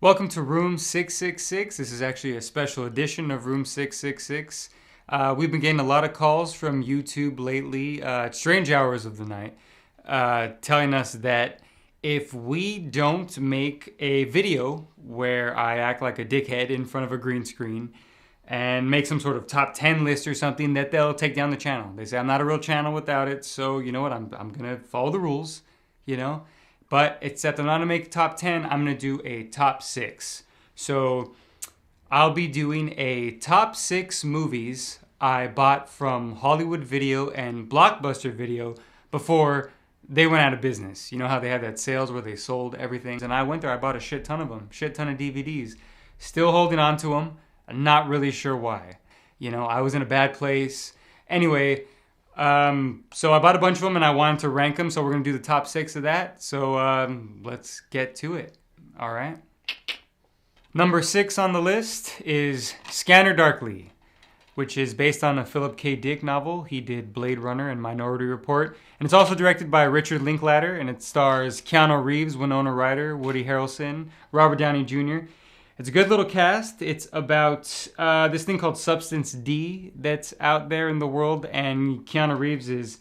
Welcome to Room 666. This is actually a special edition of Room 666. We've been getting a lot of calls from YouTube lately, at strange hours of the night, telling us that if we don't make a video where I act like a dickhead in front of a green screen and make some sort of top 10 list or something, that they'll take down the channel. They say I'm not a real channel without it, so you know what, I'm going to follow the rules, you know? But except I'm not going to make top 10, I'm going to do a top 6. So I'll be doing a top 6 movies I bought from Hollywood Video and Blockbuster Video before they went out of business. You know how they had that sales where they sold everything? And I went there, I bought a shit ton of them, shit ton of DVDs. Still holding on to them, not really sure why. You know, I was in a bad place. Anyway, so I bought a bunch of them and I wanted to rank them. So we're going to do the top 6 of that. So let's get to it. All right. Number 6 on the list is Scanner Darkly, which is based on a Philip K. Dick novel. He did Blade Runner and Minority Report. And it's also directed by Richard Linklater, and it stars Keanu Reeves, Winona Ryder, Woody Harrelson, Robert Downey Jr. It's a good little cast. It's about this thing called Substance D that's out there in the world, and Keanu Reeves is,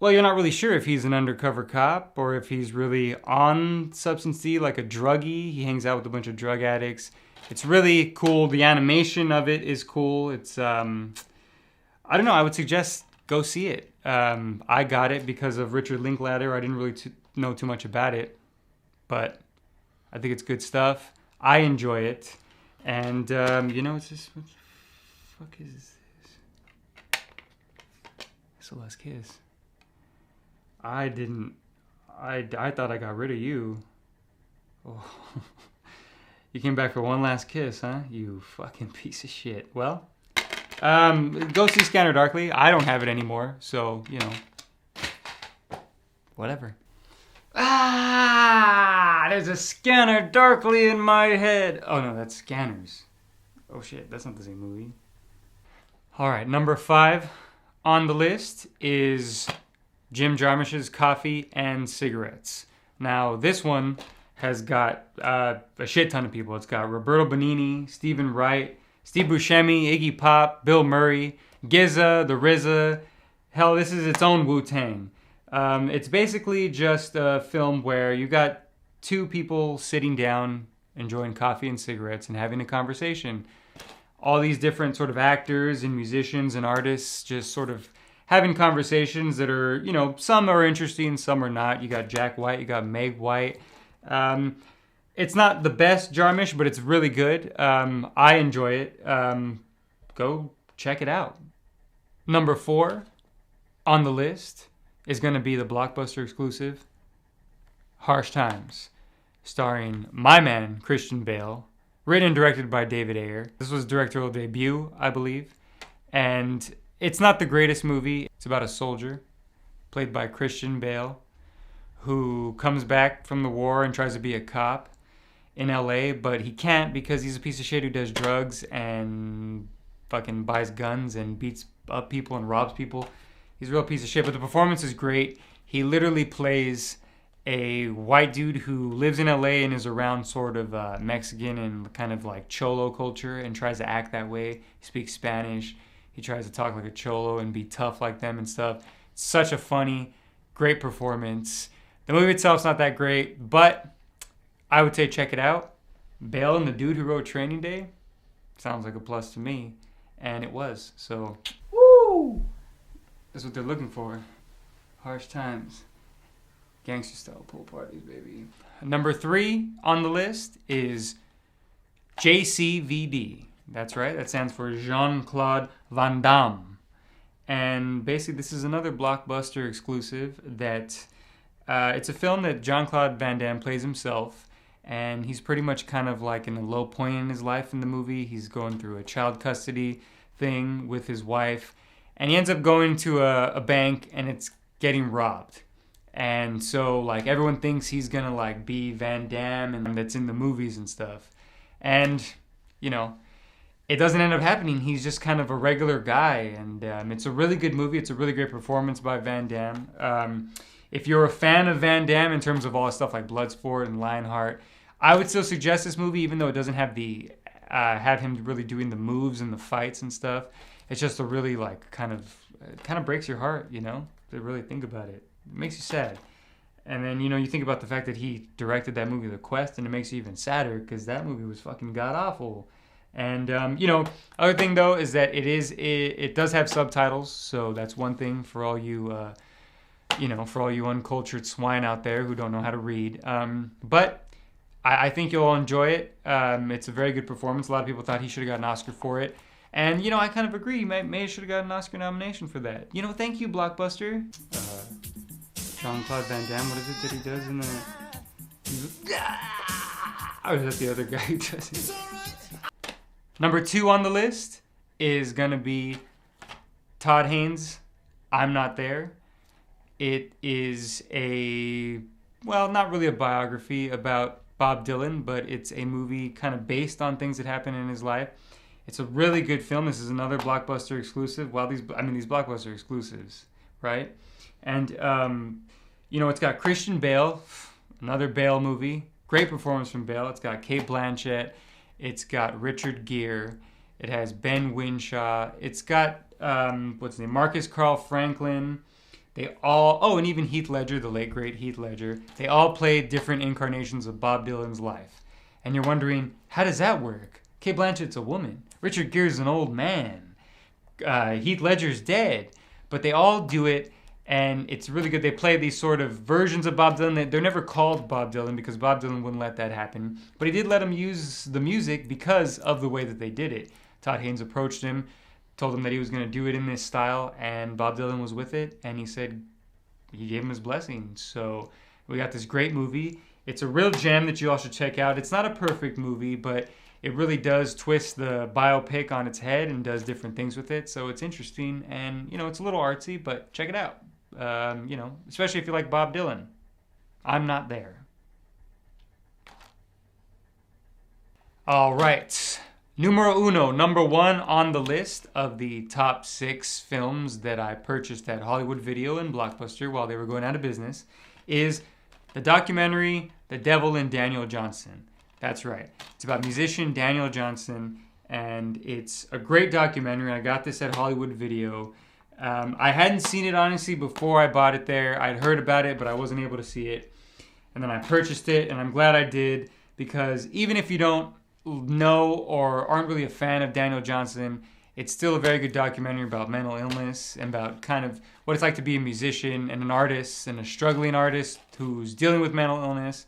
well, you're not really sure if he's an undercover cop or if he's really on Substance D, like a druggie. He hangs out with a bunch of drug addicts. It's really cool. The animation of it is cool. It's, I don't know, I would suggest go see it. I got it because of Richard Linklater. I didn't really know too much about it, but I think it's good stuff. I enjoy it, and you know, it's just, what the fuck is this? SOS Kiss. I thought I got rid of you. Oh. You came back for one last kiss, huh? You fucking piece of shit. Well, go see Scanner Darkly. I don't have it anymore, so, you know, whatever. There's a Scanner Darkly in my head. Oh no, that's Scanners. Oh shit, that's not the same movie. Alright, number 5 on the list is Jim Jarmusch's Coffee and Cigarettes. Now, this one has got a shit ton of people. It's got Roberto Benigni, Stephen Wright, Steve Buscemi, Iggy Pop, Bill Murray, GZA, The RZA. Hell, this is its own Wu-Tang. It's basically just a film where you got two people sitting down, enjoying coffee and cigarettes and having a conversation. All these different sort of actors and musicians and artists just sort of having conversations that are, you know, some are interesting, some are not. You got Jack White, you got Meg White. It's not the best Jarmusch, but it's really good. I enjoy it. Go check it out. Number 4 on the list is going to be the Blockbuster exclusive, Harsh Times, starring my man, Christian Bale, written and directed by David Ayer. This was directorial debut, I believe, and it's not the greatest movie. It's about a soldier, played by Christian Bale, who comes back from the war and tries to be a cop in LA, but he can't because he's a piece of shit who does drugs and fucking buys guns and beats up people and robs people. He's a real piece of shit, but the performance is great. He literally plays a white dude who lives in LA and is around sort of Mexican and kind of like cholo culture and tries to act that way. He speaks Spanish. He tries to talk like a cholo and be tough like them and stuff. It's such a funny, great performance. The movie itself's not that great, but I would say check it out. Bale and the dude who wrote Training Day sounds like a plus to me, and it was. So, woo! That's what they're looking for. Harsh Times. Gangster style pool parties, baby. Number 3 on the list is JCVD. That's right. That stands for Jean-Claude Van Damme. And basically, this is another Blockbuster exclusive that it's a film that Jean-Claude Van Damme plays himself. And he's pretty much kind of like in a low point in his life in the movie. He's going through a child custody thing with his wife. And he ends up going to a bank and it's getting robbed. And so like everyone thinks he's going to like be Van Damme and that's in the movies and stuff. And, you know, it doesn't end up happening. He's just kind of a regular guy. And it's a really good movie. It's a really great performance by Van Damme. If you're a fan of Van Damme in terms of all the stuff like Bloodsport and Lionheart, I would still suggest this movie, even though it doesn't have the have him really doing the moves and the fights and stuff. It's just a really like kind of breaks your heart, you know, to really think about it. It makes you sad. And then, you know, you think about the fact that he directed that movie, The Quest, and it makes you even sadder because that movie was fucking god-awful. And, you know, other thing, though, is that it does have subtitles, so that's one thing for all you, you know, for all you uncultured swine out there who don't know how to read. But I think you'll all enjoy it. It's a very good performance. A lot of people thought he should have got an Oscar for it. And, you know, I kind of agree. May should have got an Oscar nomination for that. You know, thank you, Blockbuster. Jean-Claude Van Damme, what is it that he does in the... Or is that the other guy who does it? Number 2 on the list is going to be Todd Haynes, I'm Not There. It is well, not really a biography about Bob Dylan, but it's a movie kind of based on things that happened in his life. It's a really good film. This is another Blockbuster exclusive. Well, these Blockbuster exclusives, right? And, you know, it's got Christian Bale, another Bale movie. Great performance from Bale. It's got Cate Blanchett. It's got Richard Gere. It has Ben Whishaw. It's got, what's his name? Marcus Carl Franklin. They all, and even Heath Ledger, the late great Heath Ledger. They all played different incarnations of Bob Dylan's life. And you're wondering, how does that work? Cate Blanchett's a woman. Richard Gere's an old man. Heath Ledger's dead. But they all do it, and it's really good. They play these sort of versions of Bob Dylan. They're never called Bob Dylan because Bob Dylan wouldn't let that happen. But he did let him use the music because of the way that they did it. Todd Haynes approached him, told him that he was going to do it in this style, and Bob Dylan was with it, and he said he gave him his blessing. So we got this great movie. It's a real gem that you all should check out. It's not a perfect movie, but it really does twist the biopic on its head and does different things with it. So it's interesting, and, you know, it's a little artsy, but check it out. You know, especially if you like Bob Dylan. I'm Not There. All right. Numero uno, number 1 on the list of the top 6 films that I purchased at Hollywood Video and Blockbuster while they were going out of business is the documentary The Devil and Daniel Johnston. That's right. It's about musician Daniel Johnston, and it's a great documentary. I got this at Hollywood Video. I hadn't seen it, honestly, before I bought it there. I'd heard about it, but I wasn't able to see it. And then I purchased it, and I'm glad I did, because even if you don't know or aren't really a fan of Daniel Johnston, it's still a very good documentary about mental illness and about kind of what it's like to be a musician and an artist and a struggling artist who's dealing with mental illness.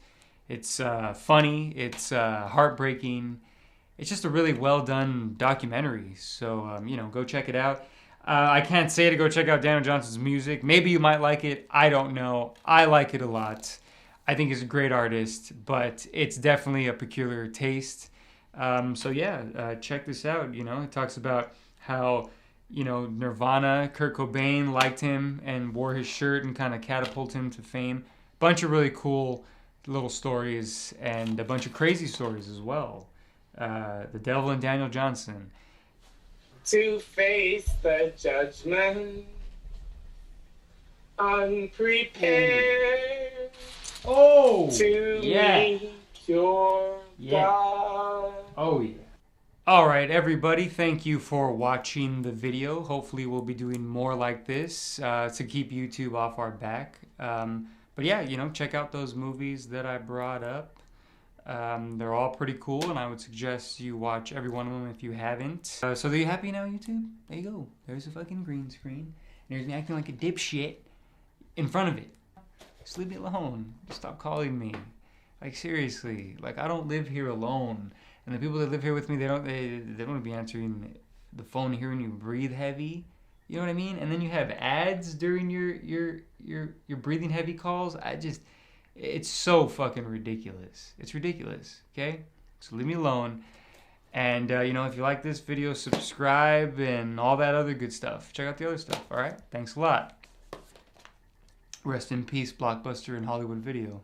It's funny. It's heartbreaking. It's just a really well done documentary. So, you know, go check it out. I can't say to go check out Daniel Johnston's music. Maybe you might like it. I don't know. I like it a lot. I think he's a great artist, but it's definitely a peculiar taste. So yeah, check this out. You know, it talks about how, you know, Nirvana, Kurt Cobain liked him and wore his shirt and kind of catapulted him to fame. Bunch of really cool little stories and a bunch of crazy stories as well. The Devil and Daniel Johnston. To face the judgment, unprepared. Oh, to meet your God. Oh, yeah. All right, everybody. Thank you for watching the video. Hopefully, we'll be doing more like this to keep YouTube off our back. But yeah, you know, check out those movies that I brought up. They're all pretty cool, and I would suggest you watch every one of them if you haven't. So are you happy now, YouTube? There you go. There's a fucking green screen. And there's me acting like a dipshit in front of it. Just leave me alone. Stop calling me. Like, seriously. Like, I don't live here alone. And the people that live here with me, they don't want to be answering the phone hearing you breathe heavy. You know what I mean? And then you have ads during your breathing heavy calls. It's so fucking ridiculous. It's ridiculous, okay? So leave me alone. And, you know, if you like this video, subscribe and all that other good stuff. Check out the other stuff, all right? Thanks a lot. Rest in peace, Blockbuster and Hollywood Video.